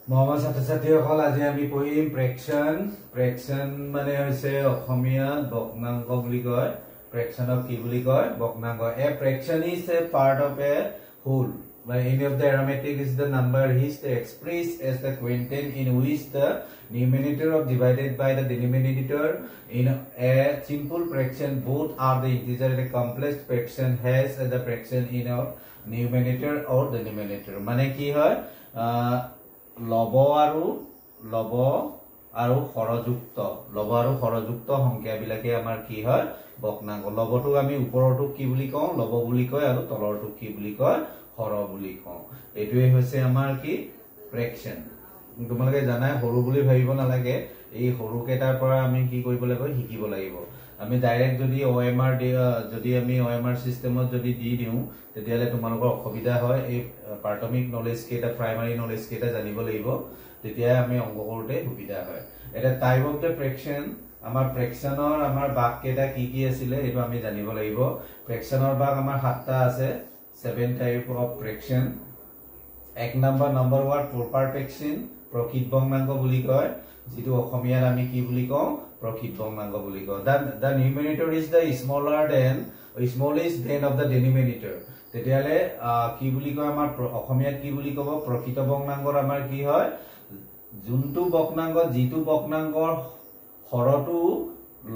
মহামাৰ ছাত্ৰ-ছাত্ৰীসকল আজি আমি পঢ়িম প্ৰেকচন প্ৰেকচন মানে হৈছে অসমীয়াত বক্নাংক বুলি কয় প্ৰেকচনক কি বুলি কয় বক্নাংক a fraction is a part of a whole by any of the arithmetic is the number is expressed as the quotient in which the numerator of divided by the denominator in a simple fraction both are the integer and a complex fraction has the fraction in a numerator or denominator মানে কি হয় লব আৰু হৰযুক্ত সংখ্যা বিলাকে আমাৰ কি হয় বক্নাংক লবটো আমি ওপৰটো কি বুলি কওঁ লব বুলি কয় আৰু তলৰটো কি বুলি কয় হৰ বুলি কওঁ এটোৱে হৈছে আমাৰ কি ফ্ৰেকশন তোমালোকে জানাই হৰু বুলি ভাবিব নালাগে এই হৰু কেটাৰ পৰা আমি কি কৰিব লাগিব শিকিব লাগিব আমি ডাইৰেক্ট যদি OMR সিস্টেমত যদি দি দিও তেতিয়ালে তোমালোকৰ অসুবিধা হয় এই প্ৰাথমিক নলেজ কেটা প্ৰাইমাৰী নলেজ কেটা জানিব লাগিব তেতিয়া আমি অংক কৰোতে সুবিধা হয় এটা টাইপ অফ দ্য ফ্ৰেকশন আমাৰ ফ্ৰেকশনৰ আমাৰ ভাগ কেটা কি আছিলে এটো আমি জানিব লাগিব ফ্ৰেকশনৰ ভাগ আমাৰ 7টা আছে 7 type of fraction এক number word proper fraction প্ৰকৃত বক্নাংক বুলি কয় যেটো অসমীয়াত আমি কি বুলি কওঁ প্ৰকৃত বক্নাংক বুলি কওঁ the numerator is the smallest than of the denominator তেতিয়ালে কি বুলি কয় আমাৰ অসমীয়াত কি বুলি কব প্ৰকৃত বক্নাংকৰ আমাৰ কি হয় যোনটো বক্নাংক যেটো বক্নাংকৰ হৰটো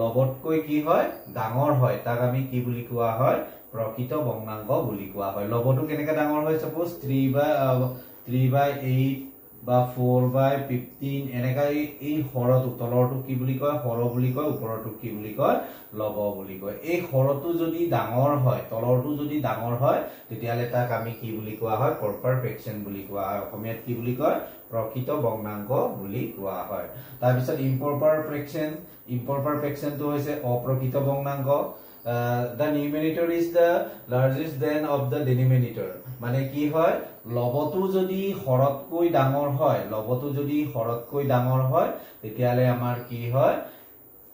লবতকৈ কি হয় ডাঙৰ হয় তাক আমি কি বুলি কোৱা হয় প্ৰকৃত বক্নাংক বুলি কোৱা হয় লবটো কেনেকা ডাঙৰ হয় সপোজ 3/8 বা 4/15 এনেকা এই হৰটো তলৰটো কি বুলি কয় হৰ বুলি কয় ওপৰটো কি বুলি কয় লব বুলি কয় এই হৰটো যদি ডাঙৰ হয় তলৰটো যদি ডাঙৰ হয় তেতিয়ালে তাক আমি কি বুলি কোৱা হয় প্ৰপাৰ ফ্ৰেকশন বুলি কোৱা হয় অসমীয়াত কি বুলি কয় প্ৰকৃত বক্নাংক বুলি কোৱা হয় তাৰ পিছত ইম্প্ৰপাৰ ফ্ৰেকশন তো হৈছে অপ্ৰকৃত বক্নাংক the numerator is the largest than of the denominator মানে কি হয় লবটো যদি হৰতকৈ ডাঙৰ হয় তেতিয়ালে আমাৰ কি হয়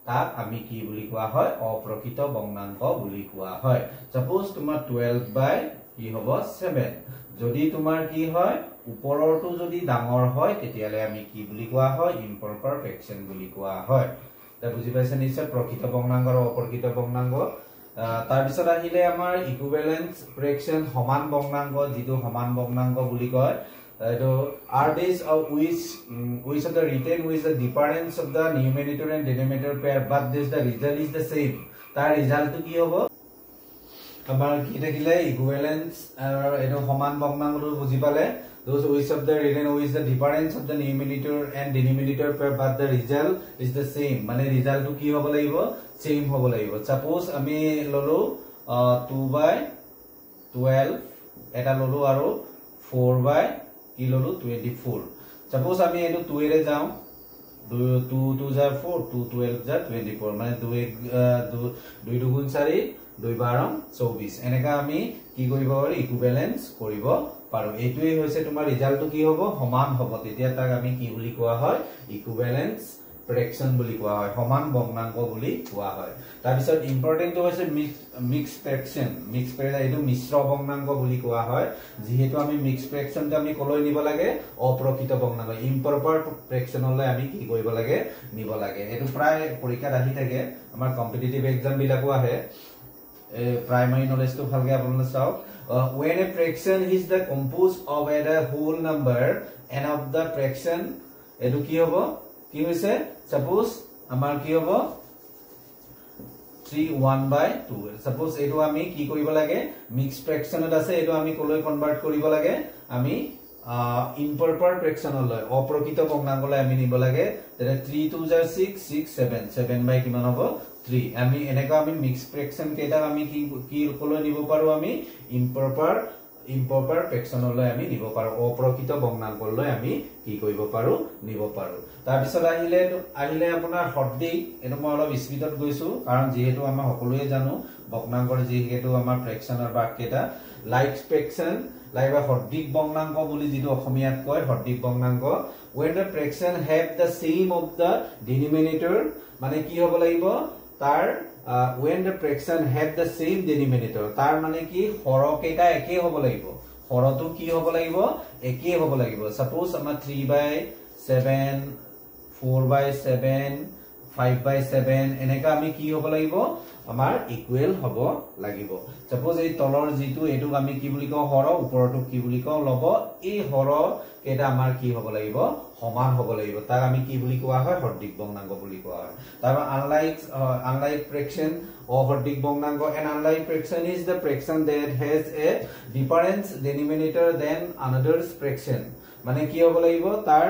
তাক আমি কি বুলি কোৱা হয় অপ্ৰকৃত বক্নাংক বুলি কোৱা হয় suppose তোমাৰ 12 by কি হ'ব 7 যদি তোমাৰ কি হয় ওপৰৰটো যদি ডাঙৰ হয় তেতিয়ালে আমি কি বুলি কোৱা হয় ইম্প্ৰপাৰ ফ্ৰেকশন বুলি কোৱা হয় তা বুজি পাইছে নিশ্চয় প্ৰকৃত বক্নাংক আৰু অপ্ৰকৃত বক্নাংক তাৰ পিছত আহিলে আমাৰ ইকুইভ্যালেন্স ফ্ৰেকশন সমান বক্নাংক যেটো সমান বক্নাংক বুলি কয় এটো are these of which of the written with the difference of the numerator and denominator pair but this the result is the same তাৰ ৰিজাল্টটো কি হ'ব আমাৰ কি থাকিলে ইকুইভ্যালেন্স এটো সমান বক্নাংকটো বুজি পালে those which of the written with the difference of the numerator and denominator pair but the result is the same মানে ৰিজাল্টটো কি হ'ব লাগিব সেম হ'ব লাগিব suppose আমি ললো 2/12 এটা ললো আৰু 4/24 suppose আমি এটো 2 এৰে যাও 2 2 যা 4 2 12 যা 24 মানে 2 2 4 2 12 24 এনেকা আমি কি কৰিব পাৰো ইকুইভ্যালেন্স কৰিব পাৰো এটোই হৈছে তোমাৰ ৰিজাল্টটো কি হ'ব সমান হ'ব তেতিয়া তাক আমি কি বুলি কোৱা হয় ইকুইভ্যালেন্স ফ্ৰেকশন বুলি কোৱা হয় সমান বক্নাংক বুলি কোৱা হয় তাৰ পিছত ইম্পৰ্টেন্ট হৈছে মিক্স ফ্ৰেকশন এটো মিশ্ৰ বক্নাংক বুলি কোৱা হয় যেহেতু আমি মিক্স ফ্ৰেকশনটো আমি কলৈ নিব লাগে অপ্ৰকৃত বক্নাংক ইম্প্ৰপাৰ ফ্ৰেকশনলৈ আমি কি কৰিব লাগে নিব লাগে এটো প্ৰায় পৰীক্ষাত আহি থাকে আমাৰ কম্পিটিটিভ এক্সাম বিলাকো আহে primary knowledge to bhalke apnalok saok when a fraction is the composed of a whole number and of the fraction edu ki hobo ki hoise suppose amar ki hobo 3/1/2 suppose edu ami ki koribo lage mixed fraction ot ase edu ami koloi convert koribo lage ami improper fraction loy অপ্রকৃত বক্নাংকলৈ আমি নিব লাগে তেনে 3 2 6 6 7 7 by কিমান হ'ব 3 আমি এনেকা আমি mix ফ্ৰেকশন কেটা আমি কি কলৈ নিব পাৰো আমি ইম্প্ৰপাৰ ফ্ৰেকশনলৈ আমি নিব পাৰো অপ্ৰকৃত বক্নাংকলৈ আমি কি কৰিব পাৰো নিব পাৰো তাৰ পিছত আহিলে আপোনাৰ হদ্দিক এটো মই অলপ স্পিডত গৈছো কাৰণ যেহেতু আমাৰ সকলোৱে জানো বক্নাংকৰ যেহেতু আমাৰ ফ্ৰেকশনৰ ভাগ কেটা লাইক ফ্ৰেকশন লাইবা হদ্দিক বক্নাংক বুলি যেটো অসমীয়াত কয় হদ্দিক বক্নাংক when the fraction have the same of the denominator মানে কি হ'ব লাগিব তাৰ when the fraction have the same denominator tar mane ki horo keta eke hobo lagibo হৰটো কি হ'ব লাগিব একে হ'ব লাগিব সাপোজ আমাৰ 3/7 4/7 5/7 এনেকা আমি কি হ'ব লাগিব আমাৰ ইকুৱেল হ'ব লাগিব সাপোজ এই তলৰ যিটো এটুক আমি কি বুলি কওঁ হৰ ওপৰটো কি বুলি কওঁ লব এই হৰ কেটা আমাৰ কি হ'ব লাগিব সমান হ'ব লাগিব তাক আমি কি বুলি কোৱা হয় হৰ্দিক ভগ্নাংক বুলি কোৱা হয় তাৰ unlike fraction or হৰ্দিক ভগ্নাংক and unlike fraction is the fraction that has a different denominator than another's fraction মানে কি হ'ব লাগিব তাৰ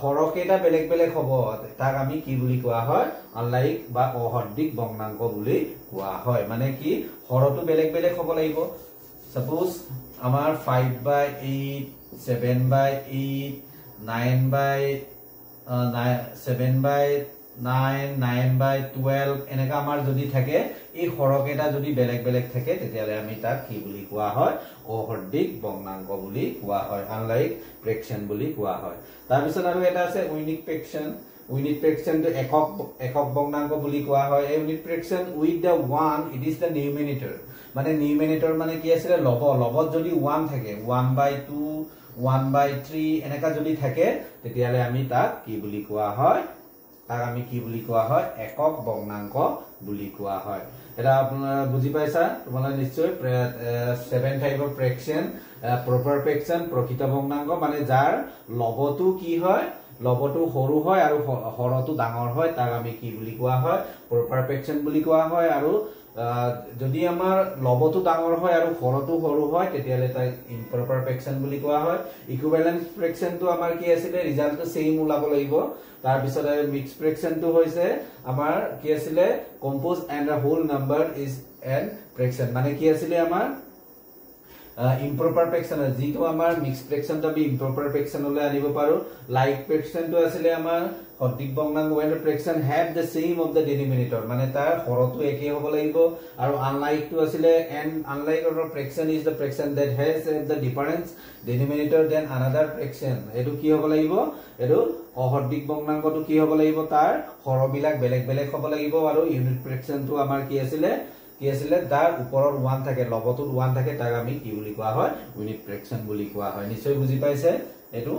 হৰকেটা বেলেগ বেলেগ হ'ব তাক আমি কি বুলি কোৱা হয় unlike বা অহৰ্দিক ভগ্নাংক বুলি কোৱা হয় মানে কি হৰটো বেলেগ বেলেগ হ'ব লাগিব suppose আমাৰ 5/8 7/8 7/9 9/12 এনেকা আমাৰ যদি থাকে এই হৰকেটা যদি বেলেগ বেলেগ থাকে তেতিয়ালে আমি তাক কি বুলি কোৱা হয় অহৰ্দিক ভগ্নাংক বুলি কোৱা হয় unlike fraction বুলি কোৱা হয় তাৰ পিছত আৰু এটা আছে ইউনিট fraction to একক ভগ্নাংক বুলি কোৱা হয় এই unit fraction with the 1 it is the numerator মানে numerator মানে কি আছে লবত যদি 1 থাকে 1/2 1/3 এনেকা যদি থাকে তেতিয়ালে আমি তাক কি বুলি কোৱা হয় তাক আমি কি বুলি কোৱা হয় একক ভগ্নাংক বুলি কোৱা হয় এটা আপোনাৰা বুজি পাইছা তোমালোকে নিশ্চয় 7 টাইপ অফ ফ্ৰেকশন প্ৰপাৰ ফ্ৰেকশন প্ৰকৃত ভগ্নাংক মানে যাৰ লবটো কি হয় লবটো সৰু হয় আৰু হৰটো ডাঙৰ হয় তাক আমি কি বুলি কোৱা হয় প্ৰপাৰ ফ্ৰেকশন বুলি কোৱা হয় আৰু যদি আমাৰ লবটো ডাঙৰ হয় আৰু হৰটো সৰু হয় তেতিয়ালে তাক ইম্প্ৰপাৰ ফ্ৰেকশন বুলি কোৱা হয় ইকুইভ্যালেন্ট ফ্ৰেকশনটো আমাৰ কি আছিল ৰিজাল্টটো সেম ওলাব লাগিব তাৰ পিছত মিক্স ফ্ৰেকশনটো হৈছে আমাৰ কি আছিল compose and a whole number is an fraction মানে কি আছিল আমাৰ ইম্প্ৰপাৰ ফ্ৰেকশন যেটো আমাৰ মিক্স ফ্ৰেকশনটো আমি ইম্প্ৰপাৰ ফ্ৰেকশনলৈ আনিব পাৰো লাইক ফ্ৰেকশনটো আছিল আমাৰ হৰ্দিক ভগ্নাংক when the fraction have the same of the denominator মানে তাৰ হৰটো একে হ'ব লাগিব আৰু unlike টো আছিল and unlike or fraction is the fraction that has the difference denominator than another fraction এটো কি হ'ব লাগিব এটো অহৰ্দিক ভগ্নাংকটো কি হ'ব লাগিব তাৰ হৰবিলাক বেলেগ বেলেগ হ'ব লাগিব আৰু ইউনিট ফ্ৰেকশনটো আমাৰ কি আছিল তাৰ ওপৰৰ 1 থাকে লবটোত 1 থাকে তাক আমি কি বুলি কোৱা হয় ইউনিট ফ্ৰেকশন বুলি কোৱা হয় নিশ্চয় বুজি পাইছে এটো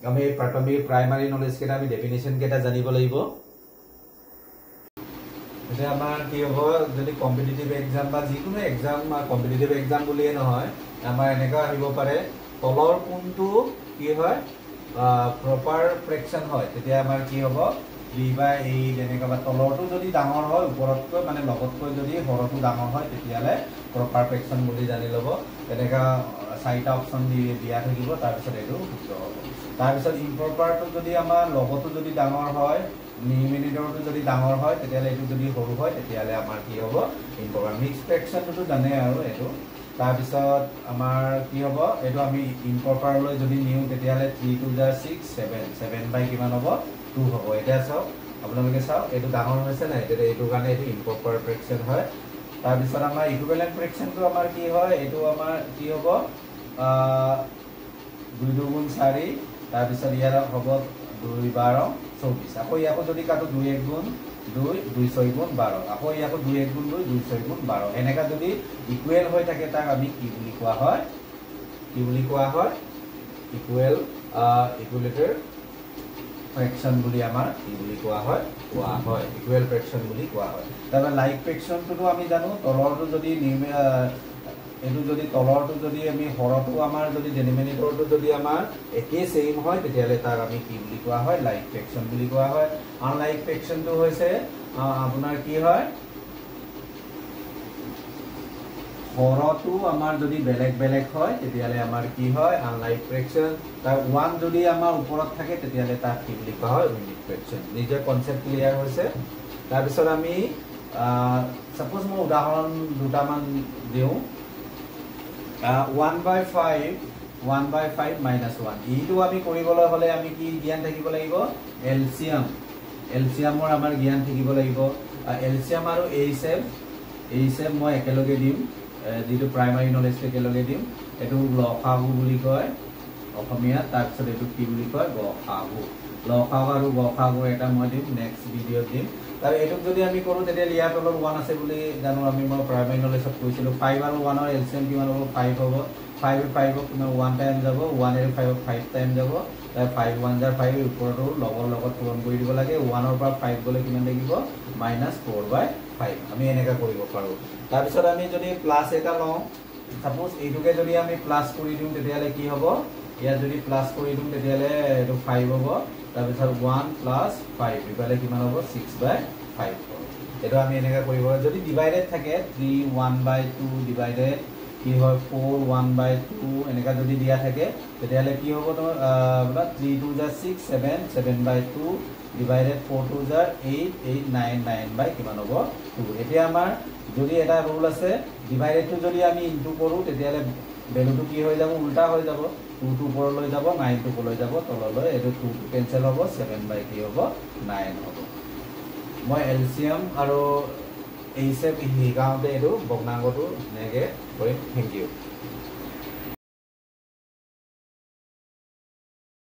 আমি প্ৰাথমিক প্ৰাইমাৰী নলেজ কেটা আমি ডেফিনিশন কেটা জানিব লাগিব যে আমাৰ কি হ'ব যদি কম্পিটিটিভ এক্সাম বা যিকোনো এক্সাম বা কম্পিটিটিভ এক্সাম বুলিয়ে নহয় আমাৰ এনেকা আহিব পাৰে তলৰ কোনটো কি হয় প্ৰপাৰ ফ্ৰেকশন হয় তেতিয়া আমাৰ কি হ'ব 3/8 এনেকা বা তলৰটো যদি ডাঙৰ হয় ওপৰতকৈ মানে লগতকৈ যদি হৰটো ডাঙৰ হয় তেতিয়ালে প্ৰপাৰ ফ্ৰেকশন বুলি জানি লব এনেকা চাৰিটা অপচন দিয়া থাকিব তাৰ পিছত এটো সূত্ৰ হ'ব তাৰ পিছত ইম্প্ৰপাৰটো যদি আমাৰ লগতো যদি ডাঙৰ হয় নিউমিনেটৰটো যদি ডাঙৰ হয় তেতিয়ালে এটো যদি সৰু হয় তেতিয়ালে আমাৰ কি হ'ব ইম্প্ৰপাৰ মিক্স ফ্ৰেকশনটো জানে আৰু এটো তাৰ পিছত আমাৰ কি হ'ব এটো আমি ইম্প্ৰপাৰলৈ যদি নিউ তেতিয়ালে 3 2 6 7 বাই কিমান হ'ব 2 হ'ব এটা চাও আপোনালোকে চাও এটো ডাঙৰ হৈছে না এটো কাৰণে এটো ইম্প্ৰপাৰ ফ্ৰেকশন হয় তাৰ পিছত আমাৰ ইকুইভ্যালেন্ট ফ্ৰেকশনটো আমাৰ কি হয় এটো আমাৰ কি হ'ব 2 2 গুণ 4 তাৰ পিছত ইয়াৰ হ'ব 2 12 24 আকৌ ইয়াকো যদি কাটো 2 1 গুণ 2 2 6 গুণ 12 আকৌ ইয়াকো 2 1 গুণ 2 2 6 গুণ 12 এনেকা যদি ইকুৱেল হৈ থাকে তাক আমি কি বুলি কোৱা হয় ইকুৱেলেটৰ ফ্ৰেকশন বুলি আমাৰ কি বুলি কোৱা হয় ইকুৱেল ফ্ৰেকশন বুলি কোৱা হয় তাৰপৰা লাইক ফ্ৰেকশনটো আমি জানো তলৰটো যদি এটো যদি তলৰটো যদি আমি হৰটো আমাৰ যদি ডেনোমিনেটৰটো যদি আমাৰ একে সেম হয় তেতিয়ালে তাক আমি কি বুলি কোৱা হয় লাইক ফ্ৰেকশন বুলি কোৱা হয় আনলাইক ফ্ৰেকশনটো হৈছে আপোনাৰ কি হয় হৰটো আমাৰ যদি বেলেগ বেলেগ হয় তেতিয়ালে আমাৰ কি হয় আনলাইক ফ্ৰেকশন তাৰ 1 যদি আমাৰ ওপৰত থাকে তেতিয়ালে তাক কি বুলি কোৱা হয় ইউনিট ফ্ৰেকশন নিজৰ কনসেপ্ট ক্লিয়াৰ হৈছে তাৰ পিছত আমি সাপোজ মই উদাহৰণ দুটামান দিও 1/5 - 1 ইটো আমি কৰিবলৈ হলে আমি কি জ্ঞান থাকিব লাগিব এলচিয়ামৰ আমাৰ জ্ঞান থাকিব লাগিব এলচিয়াম আৰু এইচএফ মই একেলগে দিম যেটো প্ৰাইমাৰী নলেজ একেলগে দিম এটো লসাগু বুলি কয় অসমীয়া তাৰ পিছত এটো কি বুলি কয় গসাগু লসাগু আৰু গসাগু এটা মই দিম নেক্সট ভিডিঅ'ত দিম তাৰ এটুক যদি আমি কৰো তেতিয়া ইয়াৰ তলত 1 আছে বুলি জানো আমি মই প্ৰাইমাৰী নলেজত কৈছিলো 5 আৰু 1 ৰ এলচিএম কিমান হ'ব 5 হ'ব 5 5 কিমান 1 টাইম যাব 1 এর 5 5 টাইম যাব তাৰ 5 1 জাৰ 5 ওপৰটো লগৰ লগত পূৰণ কৰি দিব লাগে 1 ৰ পৰা 5 গলে কিমান লাগিব -4/5 আমি এনেকা কৰিব পাৰো তাৰ পিছত আমি যদি প্লাস এটা লওঁ সাপোজ এইটোকে যদি আমি প্লাস কৰি দিওঁ তেতিয়ালে কি হ'ব ইয়াত যদি প্লাস কৰি দিওঁ তেতিয়ালে এটো 5 হ'ব তাৰ পিছত 1 + 5 ইফালে কিমান হ'ব 6/5 এটো আমি এনেকা কৰিব যদি ডিভাইডেড থাকে 3 1/2 ডিভাইডেড কি হয় 4 1/2 এনেকা যদি দিয়া থাকে তেতিয়ালে কি হ'ব তো 3 2 * 6 7 7/2 ডিভাইডেড 4 2 * 8 8 9 9 বাই কিমান হ'ব 2 এতিয়া আমাৰ যদি এটা ৰুল আছে ডিভাইডেড টু যদি আমি ইনটু কৰো তেতিয়ালে ভ্যালুটো কি হৈ যাব উল্টা হৈ যাব 2 টু ওপৰলৈ যাব 9 টু ওপৰলৈ যাব তললৈ এটো 2 টু কেনসেল হ'ব 7 বাই কি হ'ব 9 হ'ব মই এলসিয়াম আৰু এইচএফ হিগাওতে এটো বগনাংগটো নেগে কৰিম থ্যাংক ইউ